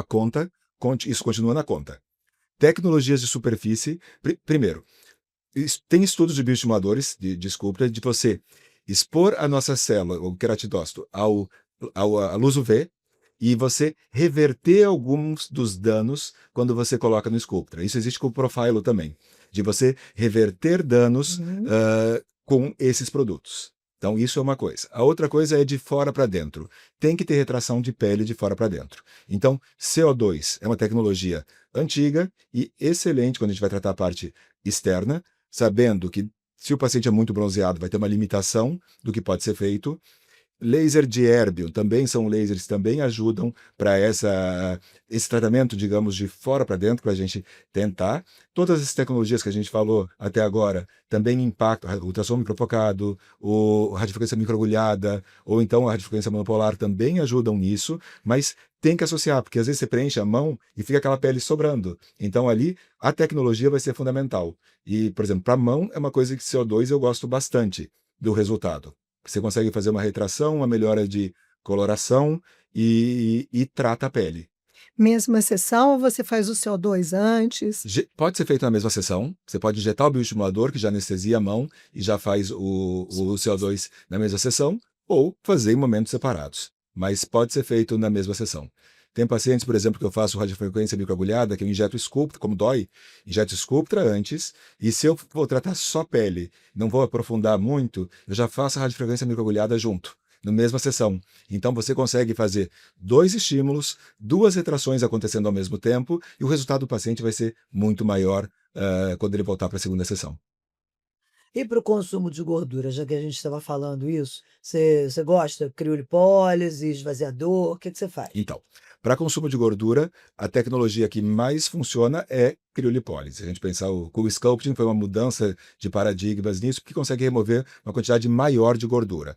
isso continua na conta. Tecnologias de superfície. Primeiro, tem estudos de bioestimuladores de Sculptra de você expor a nossa célula, o queratinócito, à luz UV e você reverter alguns dos danos quando você coloca no Sculptra. Isso existe com o Profilo também, de você reverter danos com esses produtos. Então, isso é uma coisa. A outra coisa é de fora para dentro. Tem que ter retração de pele de fora para dentro. Então, CO2 é uma tecnologia antiga e excelente quando a gente vai tratar a parte externa, sabendo que se o paciente é muito bronzeado, vai ter uma limitação do que pode ser feito. Laser de Erbium também são lasers que também ajudam para esse tratamento, digamos, de fora para dentro, para a gente tentar. Todas as tecnologias que a gente falou até agora também impactam, o ultrassom microfocado, a radiofrequência microagulhada, ou então a radiofrequência monopolar também ajudam nisso, mas tem que associar, porque às vezes você preenche a mão e fica aquela pele sobrando. Então ali a tecnologia vai ser fundamental. E, por exemplo, para a mão é uma coisa que CO2 eu gosto bastante do resultado. Você consegue fazer uma retração, uma melhora de coloração e trata a pele. Mesma sessão ou você faz o CO2 antes? Pode ser feito na mesma sessão. Você pode injetar o bioestimulador, que já anestesia a mão e já faz o CO2 na mesma sessão, ou fazer em momentos separados. Mas pode ser feito na mesma sessão. Tem pacientes, por exemplo, que eu faço radiofrequência microagulhada, que eu injeto Sculptra, como dói, injeto Sculptra antes, e se eu vou tratar só pele, não vou aprofundar muito, eu já faço a radiofrequência microagulhada junto, na mesma sessão. Então você consegue fazer 2 estímulos, 2 retrações acontecendo ao mesmo tempo, e o resultado do paciente vai ser muito maior quando ele voltar para a segunda sessão. E para o consumo de gordura, já que a gente estava falando isso, você gosta? Criolipólise, esvaziador, o que você faz? Então, para consumo de gordura, a tecnologia que mais funciona é criolipólise. Se a gente pensar, o Cool Sculpting foi uma mudança de paradigmas nisso, que consegue remover uma quantidade maior de gordura.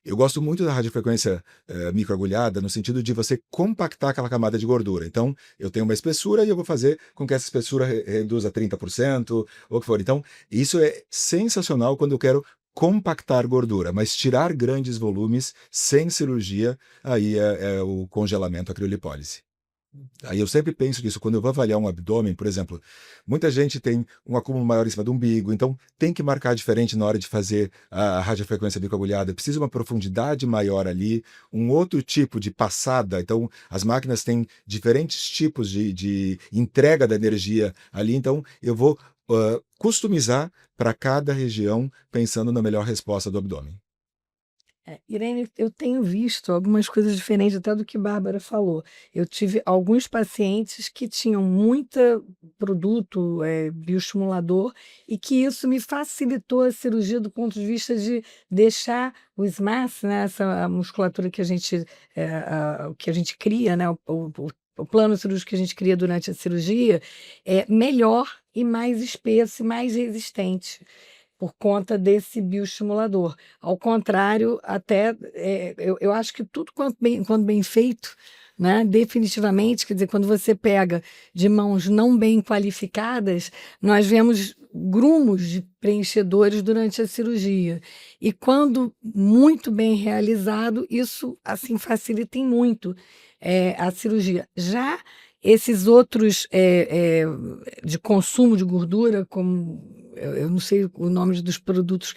Eu gosto muito da radiofrequência microagulhada, no sentido de você compactar aquela camada de gordura. Então, eu tenho uma espessura e eu vou fazer com que essa espessura reduza 30%, ou o que for. Então, isso é sensacional quando eu quero compactar gordura, mas tirar grandes volumes sem cirurgia, aí é o congelamento, a criolipólise. Aí eu sempre penso nisso, quando eu vou avaliar um abdômen, por exemplo, muita gente tem um acúmulo maior em cima do umbigo, então tem que marcar diferente na hora de fazer a radiofrequência microagulhada, precisa uma profundidade maior ali, um outro tipo de passada, então as máquinas têm diferentes tipos de entrega da energia ali, então eu vou customizar para cada região, pensando na melhor resposta do abdômen. Irene, eu tenho visto algumas coisas diferentes até do que Bárbara falou. Eu tive alguns pacientes que tinham muito produto bioestimulador e que isso me facilitou a cirurgia do ponto de vista de deixar o SMAS, né, essa musculatura que a gente cria, né, o plano cirúrgico que a gente cria durante a cirurgia, é melhor e mais espesso e mais resistente. por conta desse bioestimulador. Ao contrário, até eu acho que tudo quanto bem feito, né, definitivamente, quer dizer, quando você pega de mãos não bem qualificadas, nós vemos grumos de preenchedores durante a cirurgia. E quando muito bem realizado, isso assim facilita em muito a cirurgia. Já esses outros de consumo de gordura, como eu não sei o nome dos produtos,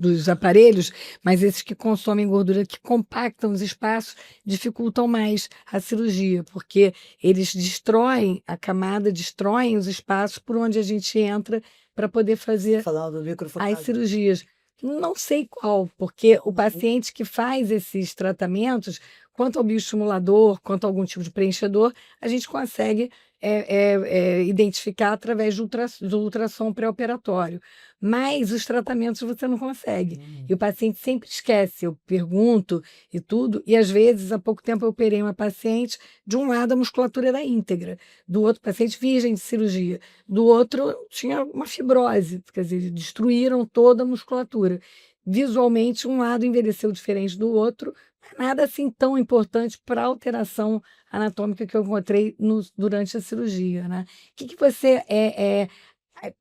dos aparelhos, mas esses que consomem gordura, que compactam os espaços, dificultam mais a cirurgia, porque eles destroem a camada, destroem os espaços por onde a gente entra para poder fazer Falando do microfocado. as cirurgias. Não sei qual, porque o paciente que faz esses tratamentos, quanto ao bioestimulador, quanto a algum tipo de preenchedor, a gente consegue identificar através do ultrassom pré-operatório. Mas os tratamentos você não consegue. E o paciente sempre esquece. Eu pergunto e tudo, e às vezes, há pouco tempo, eu operei uma paciente, de um lado a musculatura era íntegra, do outro paciente virgem de cirurgia, do outro tinha uma fibrose, quer dizer, destruíram toda a musculatura. Visualmente, um lado envelheceu diferente do outro, nada assim tão importante para a alteração anatômica que eu encontrei durante a cirurgia, né? O que você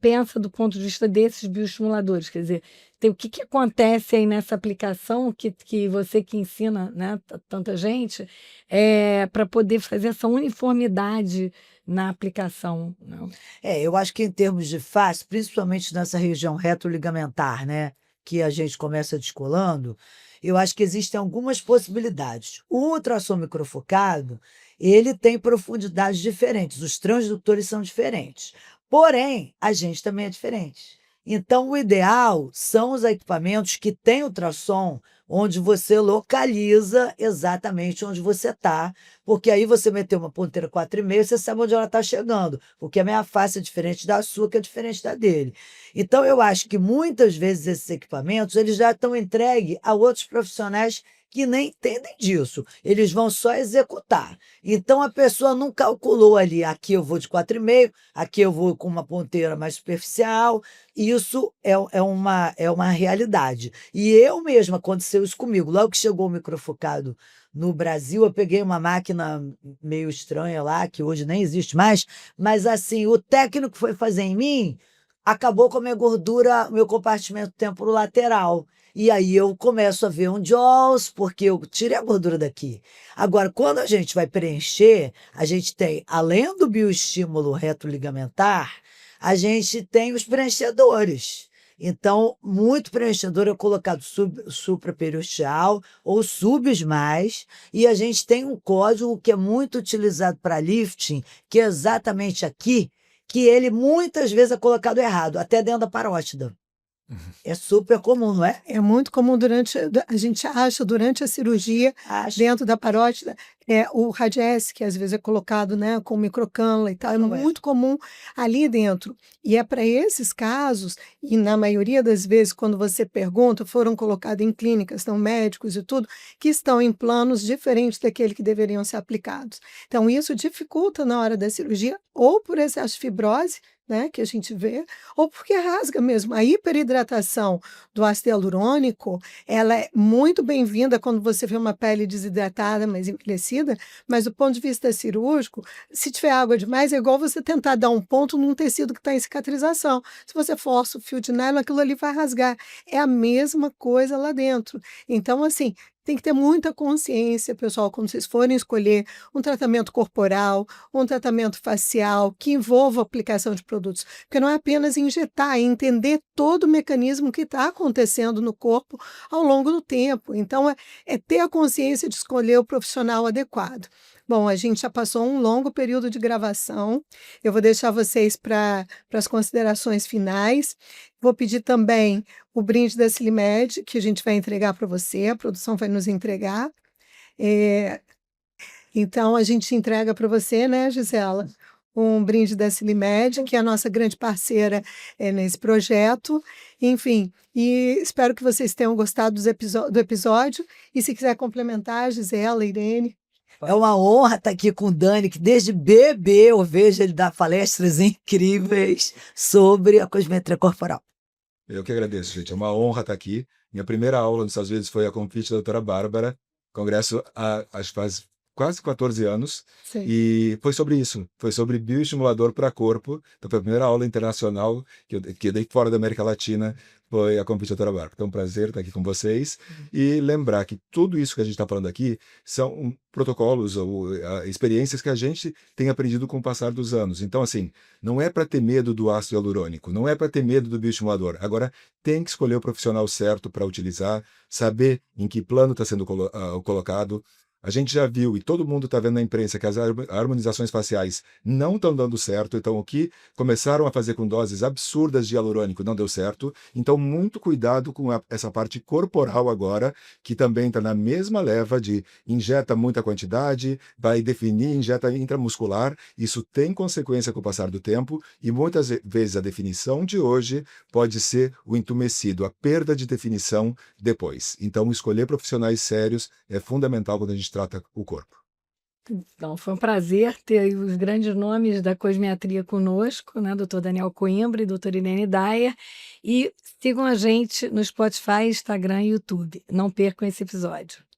pensa do ponto de vista desses bioestimuladores? Quer dizer, o que acontece aí nessa aplicação que você que ensina, né, tanta gente, para poder fazer essa uniformidade na aplicação, né? Eu acho que em termos de face, principalmente nessa região retroligamentar, né, que a gente começa descolando, eu acho que existem algumas possibilidades. O ultrassom microfocado, ele tem profundidades diferentes, os transdutores são diferentes. Porém, a gente também é diferente. Então, o ideal são os equipamentos que têm ultrassom, onde você localiza exatamente onde você está, porque aí você meteu uma ponteira 4,5, você sabe onde ela está chegando, porque a minha face é diferente da sua, que é diferente da dele. Então, eu acho que muitas vezes esses equipamentos eles já estão entregues a outros profissionais que nem entendem disso. Eles vão só executar. Então, a pessoa não calculou ali, aqui eu vou de 4,5, aqui eu vou com uma ponteira mais superficial. Isso é uma realidade. E eu mesma, aconteceu isso comigo. Logo que chegou o microfocado no Brasil, eu peguei uma máquina meio estranha lá, que hoje nem existe mais, mas assim, o técnico foi fazer em mim, acabou com a minha gordura, meu compartimento temporolateral. E aí eu começo a ver um Jaws, porque eu tirei a gordura daqui. Agora, quando a gente vai preencher, a gente tem, além do bioestímulo retroligamentar, a gente tem os preenchedores. Então, muito preenchedor é colocado supraperiosteal ou subs mais, e a gente tem um código que é muito utilizado para lifting, que é exatamente aqui, que ele muitas vezes é colocado errado, até dentro da parótida. É super comum, não é? É muito comum a gente acha durante a cirurgia, Acho. dentro da parótida, o radiesse, que às vezes é colocado, né, com microcânula e tal, é Não é. muito comum ali dentro. E é para esses casos, e na maioria das vezes, quando você pergunta, foram colocados em clínicas, são médicos e tudo, que estão em planos diferentes daquele que deveriam ser aplicados. Então, isso dificulta na hora da cirurgia, ou por excesso de fibrose, né, que a gente vê, ou porque rasga mesmo. A hiperidratação do ácido hialurônico, ela é muito bem-vinda quando você vê uma pele desidratada, mas envelhecida, mas do ponto de vista cirúrgico, se tiver água demais, é igual você tentar dar um ponto num tecido que está em cicatrização. Se você força o fio de nylon, aquilo ali vai rasgar. É a mesma coisa lá dentro. Então, assim, tem que ter muita consciência, pessoal, quando vocês forem escolher um tratamento corporal, um tratamento facial, que envolva a aplicação de produtos. Porque não é apenas injetar, é entender todo o mecanismo que está acontecendo no corpo ao longo do tempo. Então, é ter a consciência de escolher o profissional adequado. Bom, a gente já passou um longo período de gravação. Eu vou deixar vocês para as considerações finais. Vou pedir também o brinde da Silimed, que a gente vai entregar para você, a produção vai nos entregar. Então, a gente entrega para você, né, Gisela? Um brinde da Silimed, que é a nossa grande parceira nesse projeto. Enfim, e espero que vocês tenham gostado do episódio. E se quiser complementar, Gisela, Irene. É uma honra estar aqui com o Dani, que desde bebê eu vejo ele dar palestras incríveis sobre a cosmetria corporal. Eu que agradeço, gente. É uma honra estar aqui. Minha primeira aula nos Estados Unidos foi a convite da doutora Bárbara, congresso acho que faz quase 14 anos, Sim. e foi sobre isso. Foi sobre bioestimulador para corpo. Então, foi a primeira aula internacional que eu dei fora da América Latina, foi a convite da doutora Bárbara. Então, é um prazer estar aqui com vocês. E lembrar que tudo isso que a gente está falando aqui são protocolos ou experiências que a gente tem aprendido com o passar dos anos. Então, assim, não é para ter medo do ácido hialurônico, não é para ter medo do bioestimulador. Agora, tem que escolher o profissional certo para utilizar, saber em que plano está sendo colocado. A gente já viu, e todo mundo está vendo na imprensa, que as harmonizações faciais não estão dando certo. Então, o que começaram a fazer com doses absurdas de hialurônico não deu certo. Então, muito cuidado com essa parte corporal agora, que também está na mesma leva de injeta muita quantidade, vai definir, injeta intramuscular. Isso tem consequência com o passar do tempo, e muitas vezes a definição de hoje pode ser o entumecido, a perda de definição depois. Então, escolher profissionais sérios é fundamental quando a gente trata o corpo. Então, foi um prazer ter aí os grandes nomes da cosmiatria conosco, né? Dr. Daniel Coimbra e doutora Irene Dyer. E sigam a gente no Spotify, Instagram e YouTube. Não percam esse episódio.